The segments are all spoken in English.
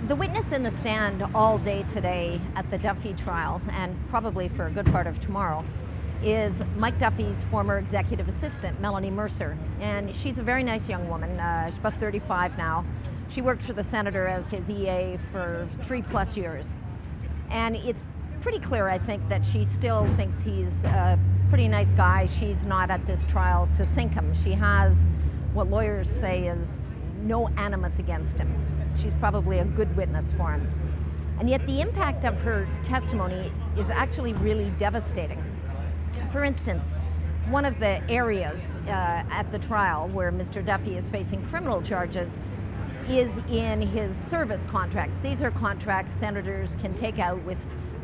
The witness in the stand all day today at the Duffy trial, and probably for a good part of tomorrow, is Mike Duffy's former executive assistant, Melanie Mercer. And she's a very nice young woman. She's about 35 now. She worked for the senator as his EA for 3+ years. And it's pretty clear, I think, that she still thinks he's a pretty nice guy. She's not at this trial to sink him. She has what lawyers say is no animus against him. She's probably a good witness for him. And yet the impact of her testimony is actually really devastating. For instance, one of the areas at the trial where Mr. Duffy is facing criminal charges is in his service contracts. These are contracts senators can take out with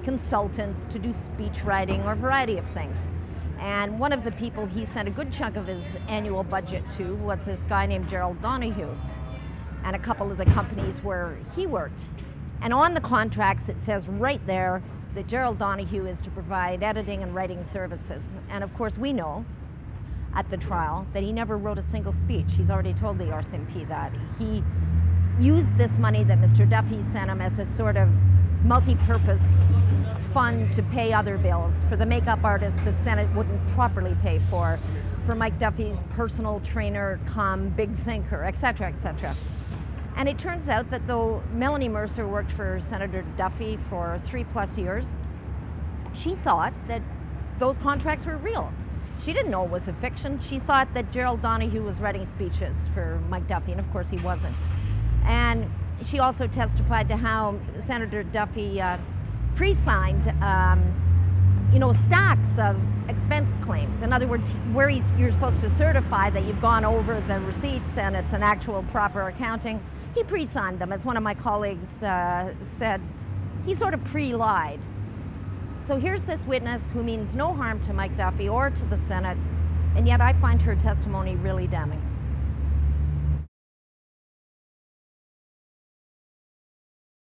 consultants to do speech writing or a variety of things. And one of the people he sent a good chunk of his annual budget to was this guy named Gerald Donahue, and a couple of the companies where he worked. And on the contracts it says right there that Gerald Donahue is to provide editing and writing services. And of course we know at the trial that he never wrote a single speech. He's already told the RCMP that. He used this money that Mr. Duffy sent him as a sort of multi-purpose fund to pay other bills, for the makeup artist the Senate wouldn't properly pay for Mike Duffy's personal trainer come big thinker, etc., etc. And it turns out that though Melanie Mercer worked for Senator Duffy for 3+ years, she thought that those contracts were real. She didn't know it was a fiction. She thought that Gerald Donahue was writing speeches for Mike Duffy, and of course he wasn't. And she also testified to how Senator Duffy pre-signed stacks of expense claims. In other words, where you're supposed to certify that you've gone over the receipts and it's an actual proper accounting, he pre-signed them. As one of my colleagues said, he sort of pre-lied. So here's this witness who means no harm to Mike Duffy or to the Senate, and yet I find her testimony really damning.